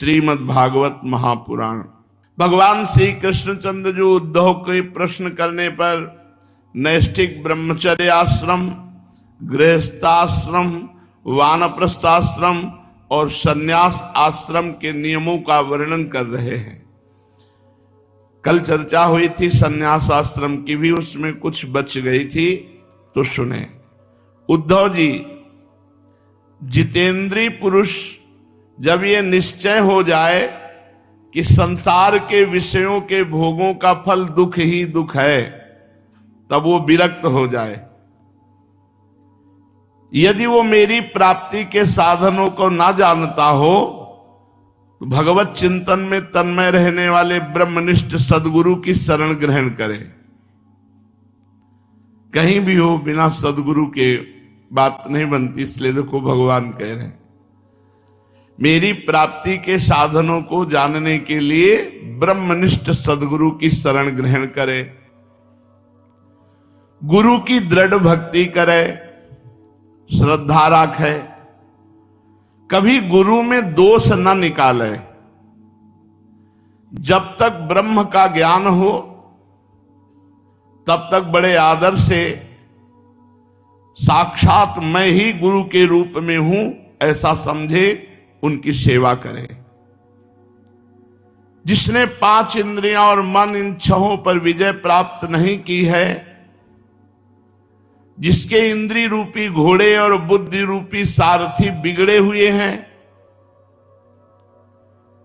श्रीमद् भागवत महापुराण। भगवान श्री कृष्णचंद्र जो उद्धव के प्रश्न करने पर नैष्ठिक ब्रह्मचर्य आश्रम, गृहस्थाश्रम, वानप्रस्थाश्रम और सन्यास आश्रम के नियमों का वर्णन कर रहे हैं। कल चर्चा हुई थी सन्यास आश्रम की भी, उसमें कुछ बच गई थी, तो सुने। उद्धव जी, जितेंद्रीय पुरुष जब ये निश्चय हो जाए कि संसार के विषयों के भोगों का फल दुख ही दुख है, तब वो विरक्त हो जाए। यदि वो मेरी प्राप्ति के साधनों को ना जानता हो तो भगवत चिंतन में तन्मय रहने वाले ब्रह्मनिष्ठ सद्गुरु की शरण ग्रहण करे। कहीं भी हो, बिना सद्गुरु के बात नहीं बनती। इसलिए देखो भगवान कह रहे हैं, मेरी प्राप्ति के साधनों को जानने के लिए ब्रह्मनिष्ठ सद्गुरु की शरण ग्रहण करे, गुरु की दृढ़ भक्ति करे, श्रद्धा रखे, कभी गुरु में दोष न निकाले। जब तक ब्रह्म का ज्ञान हो तब तक बड़े आदर से साक्षात मैं ही गुरु के रूप में हूं ऐसा समझे, उनकी सेवा करे। जिसने 5 इंद्रियां और मन, इन 6 पर विजय प्राप्त नहीं की है, जिसके इंद्रिय रूपी घोड़े और बुद्धि रूपी सारथी बिगड़े हुए हैं,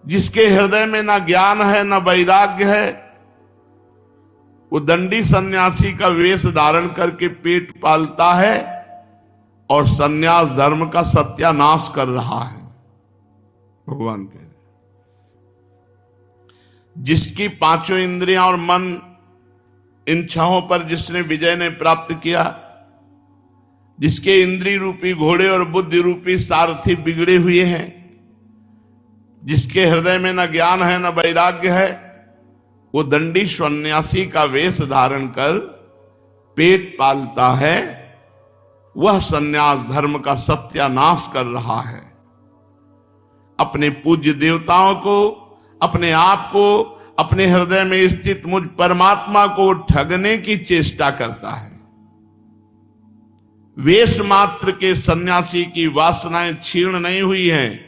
जिसके हृदय में ना ज्ञान है ना वैराग्य है, वो दंडी सन्यासी का वेश धारण करके पेट पालता है और सन्यास धर्म का सत्यानाश कर रहा है। भगवान कह रहे, जिसकी 5 इंद्रियां और मन, इन 6 पर जिसने विजय ने प्राप्त किया, जिसके इंद्रिय रूपी घोड़े और बुद्धि रूपी सारथी बिगड़े हुए हैं, जिसके हृदय में न ज्ञान है न वैराग्य है, वो दंडी सन्यासी का वेश धारण कर पेट पालता है। वह सन्यास धर्म का सत्यानाश कर रहा है। अपने पूज्य देवताओं को, अपने आप को, अपने हृदय में स्थित मुझ परमात्मा को ठगने की चेष्टा करता है। वेश मात्र के सन्यासी की वासनाएं क्षीण नहीं हुई हैं,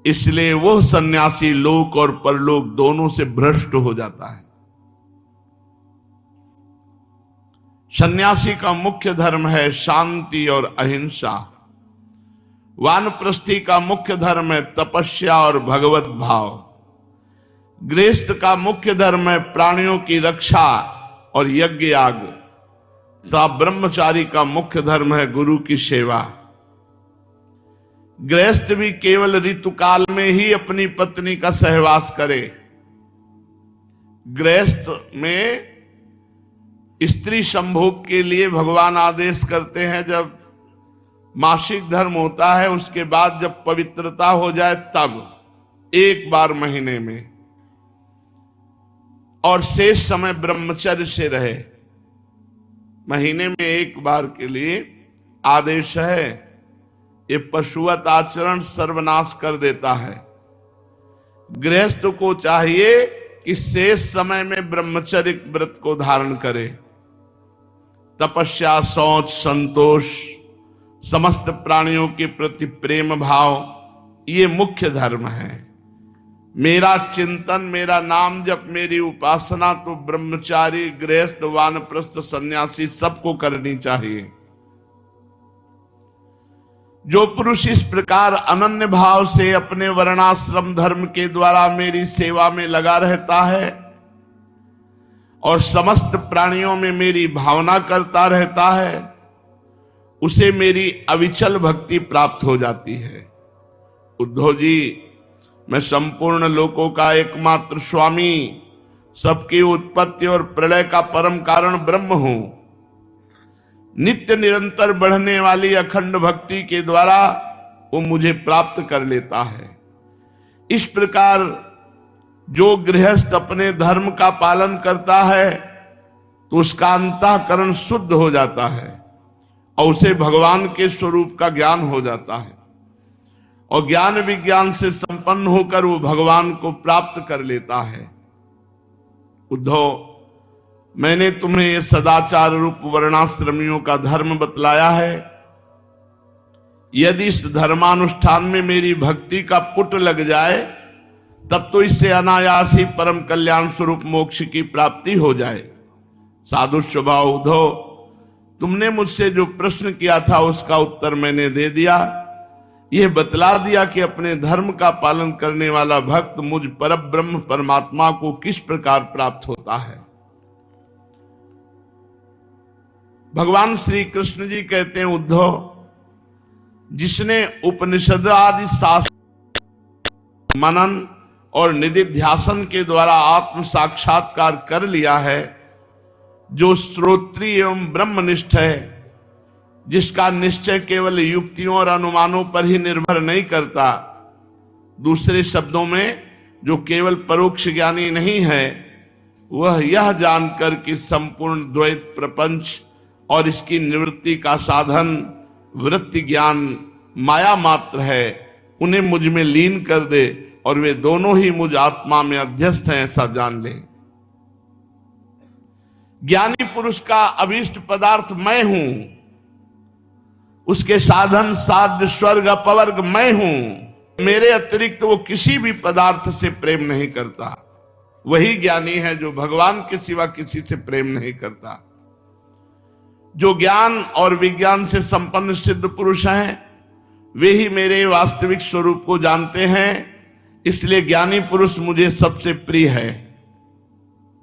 इसलिए वह सन्यासी लोक और परलोक दोनों से भ्रष्ट हो जाता है। सन्यासी का मुख्य धर्म है शांति और अहिंसा। वानप्रस्थी का मुख्य धर्म है तपस्या और भगवत भाव। गृहस्थ का मुख्य धर्म है प्राणियों की रक्षा और यज्ञ याग। तथा ब्रह्मचारी का मुख्य धर्म है गुरु की सेवा। गृहस्थ भी केवल ऋतुकाल में ही अपनी पत्नी का सहवास करे। गृहस्थ में स्त्री संभोग के लिए भगवान आदेश करते हैं। जब मासिक धर्म होता है उसके बाद जब पवित्रता हो जाए तब 1 बार महीने में, और शेष समय ब्रह्मचर्य से रहे। महीने में 1 बार के लिए आदेश है। ये पशुवत आचरण सर्वनाश कर देता है। गृहस्थ को चाहिए कि शेष समय में ब्रह्मचर्य व्रत को धारण करे। तपस्या, शौच, संतोष, समस्त प्राणियों के प्रति प्रेम भाव, ये मुख्य धर्म है। मेरा चिंतन, मेरा नाम जप, मेरी उपासना तो ब्रह्मचारी, गृहस्थ, वानप्रस्थ, सन्यासी सबको करनी चाहिए। जो पुरुष इस प्रकार अनन्य भाव से अपने वर्णाश्रम धर्म के द्वारा मेरी सेवा में लगा रहता है और समस्त प्राणियों में मेरी भावना करता रहता है, उसे मेरी अविचल भक्ति प्राप्त हो जाती है। उद्धव जी, मैं संपूर्ण लोकों का एकमात्र स्वामी, सबकी उत्पत्ति और प्रलय का परम कारण ब्रह्म हूं। नित्य निरंतर बढ़ने वाली अखंड भक्ति के द्वारा वो मुझे प्राप्त कर लेता है। इस प्रकार जो गृहस्थ अपने धर्म का पालन करता है तो उसका अंतःकरण शुद्ध हो जाता है और उसे भगवान के स्वरूप का ज्ञान हो जाता है। और ज्ञान विज्ञान से संपन्न होकर वो भगवान को प्राप्त कर लेता है। उद्धव, मैंने तुम्हें ये सदाचार रूप वर्णाश्रमियों का धर्म बतलाया है। यदि इस धर्मानुष्ठान में मेरी भक्ति का पुट लग जाए तब तो इससे अनायास ही परम कल्याण स्वरूप मोक्ष की प्राप्ति हो जाए। साधु स्वभाव उद्धव, तुमने मुझसे जो प्रश्न किया था उसका उत्तर मैंने दे दिया। यह बतला दिया कि अपने धर्म का पालन करने वाला भक्त मुझ परब्रह्म परमात्मा को किस प्रकार प्राप्त होता है। भगवान श्री कृष्ण जी कहते हैं, उद्धव, जिसने उपनिषद आदि शास्त्र मनन और निधिध्यासन के द्वारा आत्म साक्षात्कार कर लिया है, जो श्रोत्रिय एवं ब्रह्मनिष्ठ है, जिसका निश्चय केवल युक्तियों और अनुमानों पर ही निर्भर नहीं करता, दूसरे शब्दों में जो केवल परोक्ष ज्ञानी नहीं है, वह यह जानकर कि संपूर्ण द्वैत प्रपंच और इसकी निवृत्ति का साधन वृत्ति ज्ञान माया मात्र है, उन्हें मुझ में लीन कर दे और वे दोनों ही मुझ आत्मा में अध्यस्त हैं, ऐसा जान ले। ज्ञानी पुरुष का अभीष्ट पदार्थ मैं हूं, उसके साधन साध्य स्वर्ग अपवर्ग मैं हूं। मेरे अतिरिक्त वो किसी भी पदार्थ से प्रेम नहीं करता। वही ज्ञानी है जो भगवान के सिवा किसी से प्रेम नहीं करता। जो ज्ञान और विज्ञान से संपन्न सिद्ध पुरुष हैं, वे ही मेरे वास्तविक स्वरूप को जानते हैं, इसलिए ज्ञानी पुरुष मुझे सबसे प्रिय है।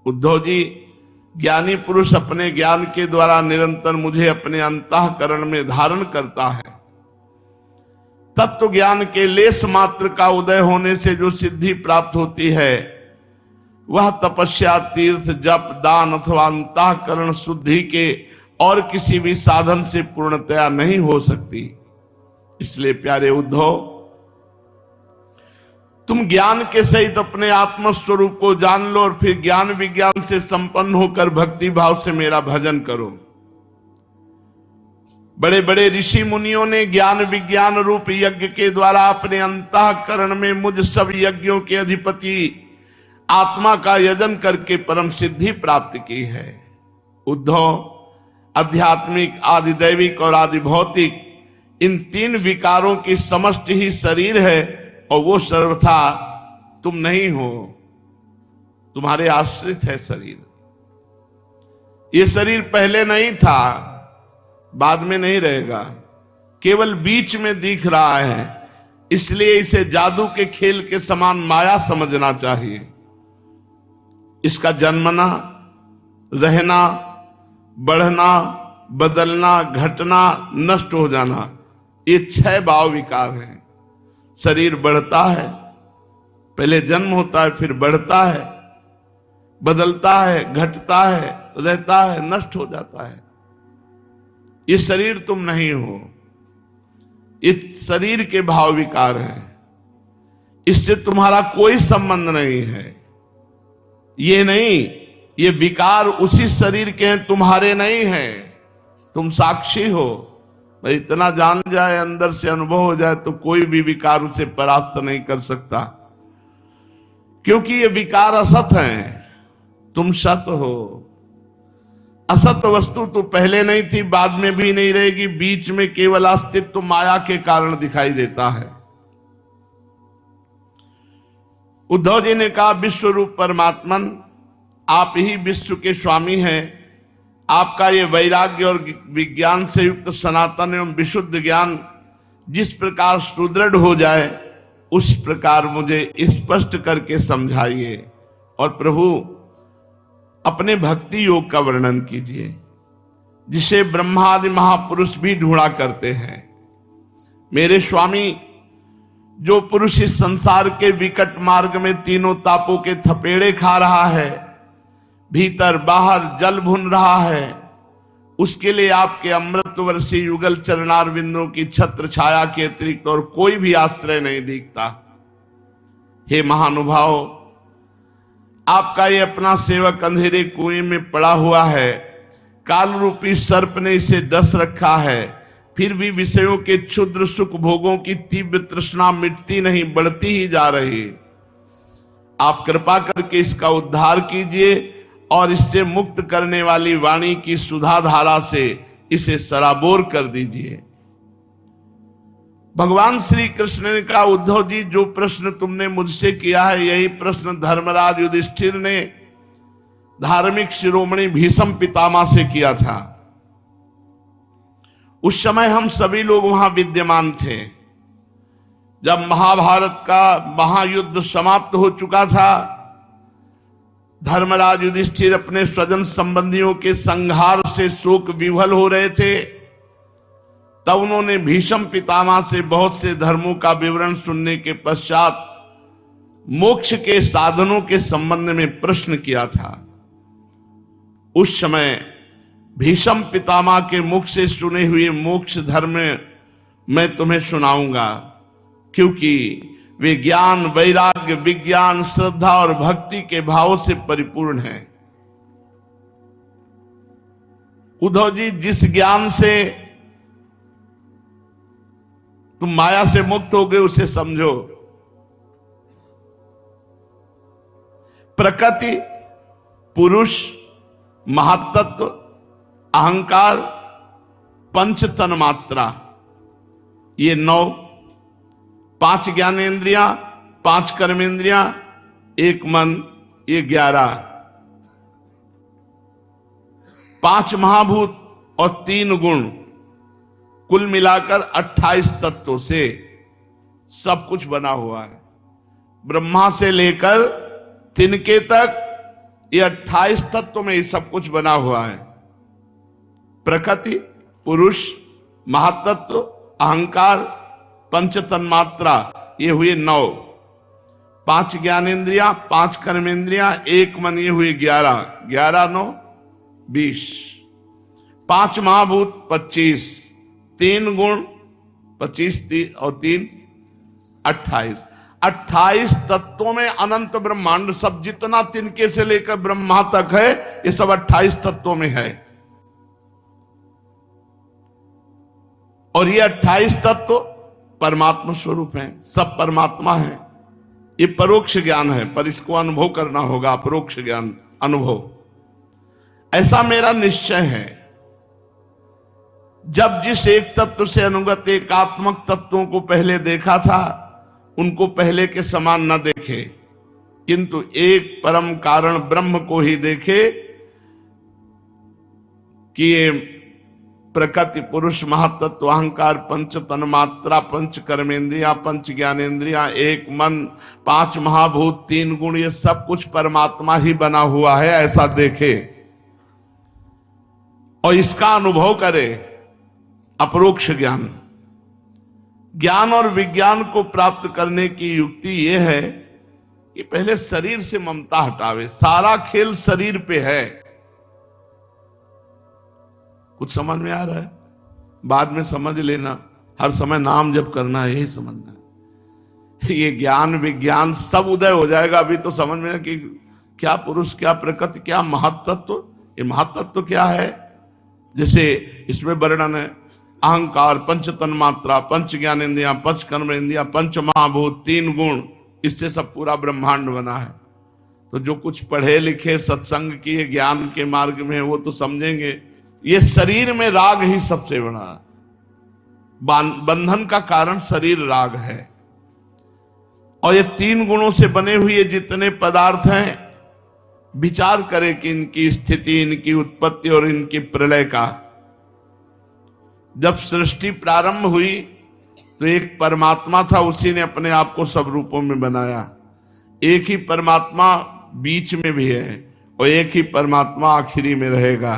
उद्धव जी, ज्ञानी पुरुष अपने ज्ञान के द्वारा निरंतर मुझे अपने अंतःकरण में धारण करता है। तत्व ज्ञान के लेस मात्र का उदय होने से जो सिद्धि प्राप्त होती है, वह तपस्या, तीर्थ, जप, दान अथवा अंतःकरण शुद्धि के और किसी भी साधन से पूर्णतया नहीं हो सकती। इसलिए प्यारे उद्धव, तुम ज्ञान के सहित अपने आत्म स्वरूप को जान लो और फिर ज्ञान विज्ञान से संपन्न होकर भक्ति भाव से मेरा भजन करो। बड़े बड़े ऋषि मुनियों ने ज्ञान विज्ञान रूप यज्ञ के द्वारा अपने अंतःकरण में मुझ सब यज्ञों के अधिपति आत्मा का यजन करके परम सिद्धि प्राप्त की है। उद्धव, आध्यात्मिक, आदिदैविक और आदि भौतिक इन तीन विकारों की समष्टि ही शरीर है और वो सर्वथा तुम नहीं हो, तुम्हारे आश्रित है शरीर। ये शरीर पहले नहीं था, बाद में नहीं रहेगा, केवल बीच में दिख रहा है, इसलिए इसे जादू के खेल के समान माया समझना चाहिए। इसका जन्मना, रहना, बढ़ना, बदलना, घटना, नष्ट हो जाना, ये 6 भाव विकार हैं। शरीर बढ़ता है, पहले जन्म होता है, फिर बढ़ता है, बदलता है, घटता है, रहता है, नष्ट हो जाता है। ये शरीर तुम नहीं हो, ये शरीर के भाव विकार हैं, इससे तुम्हारा कोई संबंध नहीं है। ये नहीं, ये विकार उसी शरीर के हैं, तुम्हारे नहीं हैं। तुम साक्षी हो। भाई, इतना जान जाए, अंदर से अनुभव हो जाए तो कोई भी विकार उसे परास्त नहीं कर सकता, क्योंकि ये विकार असत हैं, तुम सत हो। असत वस्तु तो पहले नहीं थी, बाद में भी नहीं रहेगी, बीच में केवल अस्तित्व माया के कारण दिखाई देता है। उद्धव जी ने कहा, विश्व रूप परमात्मन, आप ही विश्व के स्वामी हैं। आपका ये वैराग्य और विज्ञान से युक्त सनातन एवं विशुद्ध ज्ञान जिस प्रकार सुदृढ़ हो जाए, उस प्रकार मुझे स्पष्ट करके समझाइए। और प्रभु, अपने भक्ति योग का वर्णन कीजिए, जिसे ब्रह्मादि महापुरुष भी ढूंढा करते हैं। मेरे स्वामी, जो पुरुष इस संसार के विकट मार्ग में तीनों तापों के थपेड़े खा रहा है, भीतर बाहर जल भुन रहा है, उसके लिए आपके अमृत वर्षी युगल चरणार बिंदुओं की छत्र छाया के अतिरिक्त और कोई भी आश्रय नहीं दिखता। हे महानुभाव, आपका ये अपना सेवक अंधेरे कुएं में पड़ा हुआ है, काल रूपी सर्प ने इसे डस रखा है, फिर भी विषयों के क्षुद्र सुख भोगों की तीव्र तृष्णा मिटती नहीं, बढ़ती ही जा रही। आप कृपा करके इसका उद्धार कीजिए और इससे मुक्त करने वाली वाणी की सुधा धारा से इसे सराबोर कर दीजिए। भगवान श्री कृष्ण ने कहा, उद्धव जी, जो प्रश्न तुमने मुझसे किया है यही प्रश्न धर्मराज युधिष्ठिर ने धार्मिक शिरोमणि भीष्म पितामह से किया था। उस समय हम सभी लोग वहां विद्यमान थे जब महाभारत का महायुद्ध समाप्त हो चुका था। धर्मराज युधिष्ठिर अपने स्वजन संबंधियों के संहार से शोक विह्वल हो रहे थे। तब उन्होंने भीष्म पितामह से बहुत से धर्मों का विवरण सुनने के पश्चात मोक्ष के साधनों के संबंध में प्रश्न किया था। उस समय भीष्म पितामह के मुख से सुने हुए मोक्ष धर्म मैं तुम्हें सुनाऊंगा, क्योंकि वे ज्ञान, वैराग्य, विज्ञान, श्रद्धा और भक्ति के भाव से परिपूर्ण हैं। उद्धव जी, जिस ज्ञान से तुम माया से मुक्त हो गए उसे समझो। प्रकृति, पुरुष, महातत्व, अहंकार, पंच तन्मात्रा, ये 9, 5 ज्ञानेंद्रियां, 5 कर्मेंद्रियां, 1 मन, ये 11, 5 महाभूत और 3 गुण, कुल मिलाकर 28 तत्वों से सब कुछ बना हुआ है। ब्रह्मा से लेकर तिनके तक ये 28 तत्वों में ये सब कुछ बना हुआ है। प्रकृति, पुरुष, महातत्व, अहंकार, पंच तन्मात्रा, ये हुए 9, 5 ज्ञानेंद्रियां, 5 कर्मेंद्रियां, 1 मन, ये हुए 11, 11 9 20, 5 महाभूत 25, 3 गुण 25 और 3 28, 28 तत्वों में अनंत ब्रह्मांड, सब जितना तिनके से लेकर ब्रह्मा तक है ये सब 28 तत्वों में है। और ये 28 तत्व परमात्मा स्वरूप हैं, सब परमात्मा है। ये परोक्ष ज्ञान है, पर इसको अनुभव करना होगा, अपरोक्ष ज्ञान अनुभव। ऐसा मेरा निश्चय है। जब जिस एक तत्व से अनुगत एकात्मक तत्वों को पहले देखा था, उनको पहले के समान न देखे, किंतु एक परम कारण ब्रह्म को ही देखे कि ये प्रकृति, पुरुष, महातत्व, अहंकार, पंच तन्मात्रा, पंच कर्मेंद्रियां, पंच ज्ञानेंद्रियां, 1 मन, 5 महाभूत, 3 गुण, ये सब कुछ परमात्मा ही बना हुआ है, ऐसा देखे और इसका अनुभव करे। अपरोक्ष ज्ञान, ज्ञान और विज्ञान को प्राप्त करने की युक्ति यह है कि पहले शरीर से ममता हटावे। सारा खेल शरीर पे है। कुछ समझ में आ रहा है? बाद में समझ लेना, हर समय नाम जप करना है, यही समझना है। ये ज्ञान विज्ञान सब उदय हो जाएगा। अभी तो समझ में ना कि क्या पुरुष, क्या प्रकृति, क्या महातत्व। ये महातत्व क्या है? जैसे इसमें वर्णन है अहंकार, पंच तन्मात्रा, पंच ज्ञानेंद्रियां, पंच कर्मेंद्रियां, पंच महाभूत, 3 गुण, इससे सब पूरा ब्रह्मांड बना है। तो जो कुछ पढ़े लिखे, सत्संग किए, ज्ञान के मार्ग में, वो तो समझेंगे ये शरीर में राग ही सबसे बड़ा बंधन का कारण शरीर राग है। और ये 3 गुणों से बने हुए जितने पदार्थ हैं, विचार करें कि इनकी स्थिति, इनकी उत्पत्ति और इनकी प्रलय का। जब सृष्टि प्रारंभ हुई तो एक परमात्मा था, उसी ने अपने आप को सब रूपों में बनाया। एक ही परमात्मा बीच में भी है और एक ही परमात्मा आखिरी में रहेगा।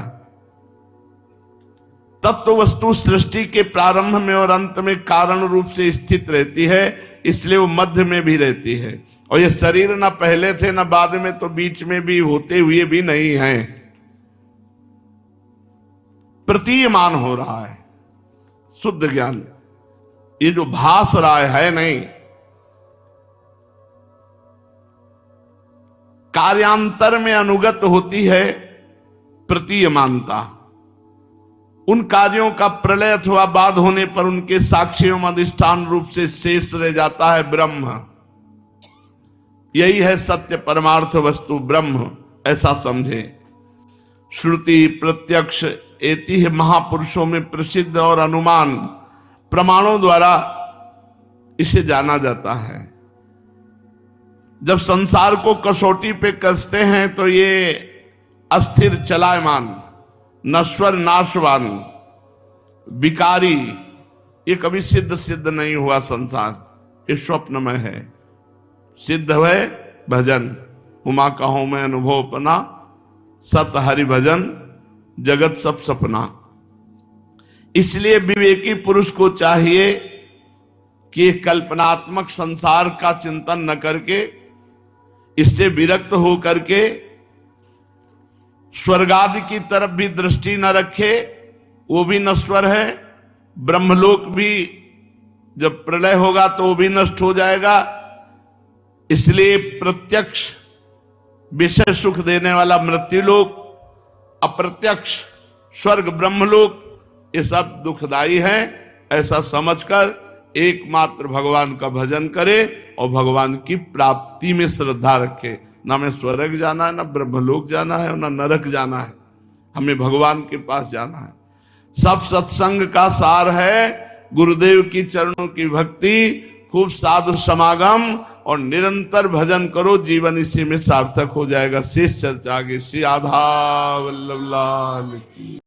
तत्व वस्तु सृष्टि के प्रारंभ में और अंत में कारण रूप से स्थित रहती है, इसलिए वो मध्य में भी रहती है। और ये शरीर ना पहले थे ना बाद में, तो बीच में भी होते हुए भी नहीं है, प्रतीयमान हो रहा है शुद्ध ज्ञान। ये जो भास रहा है नहीं, कार्यांतर में अनुगत होती है प्रतीयमानता। उन कार्यों का प्रलय अथवा बाद होने पर उनके साक्षी एवं अधिष्ठान रूप से शेष रह जाता है ब्रह्म। यही है सत्य परमार्थ वस्तु ब्रह्म, ऐसा समझे। श्रुति प्रत्यक्ष एति महापुरुषों में प्रसिद्ध और अनुमान प्रमाणों द्वारा इसे जाना जाता है। जब संसार को कसौटी पे कसते हैं तो ये अस्थिर चलायमान, नश्वर नाशवान, विकारी, ये कभी सिद्ध नहीं हुआ संसार, ये स्वप्नमय है। सिद्ध है भजन, उमा कहो मैं अनुभव अपना, सत हरि भजन जगत सब सपना। इसलिए विवेकी पुरुष को चाहिए कि कल्पनात्मक संसार का चिंतन न करके, इससे विरक्त हो करके स्वर्गादि की तरफ भी दृष्टि न रखे, वो भी नश्वर है। ब्रह्मलोक भी जब प्रलय होगा तो वो भी नष्ट हो जाएगा। इसलिए प्रत्यक्ष विषय सुख देने वाला मृत्युलोक, अप्रत्यक्ष स्वर्ग ब्रह्मलोक, ये सब दुखदाई है। ऐसा समझकर एकमात्र भगवान का भजन करे और भगवान की प्राप्ति में श्रद्धा रखे। ना हमें स्वर्ग जाना है, ना ब्रह्मलोक जाना है, ना नरक जाना है, हमें भगवान के पास जाना है। सब सत्संग का सार है गुरुदेव की चरणों की भक्ति, खूब साधु समागम और निरंतर भजन करो, जीवन इसी में सार्थक हो जाएगा। शेष चर्चा आगे। श्री राधा वल्लभ लाल की।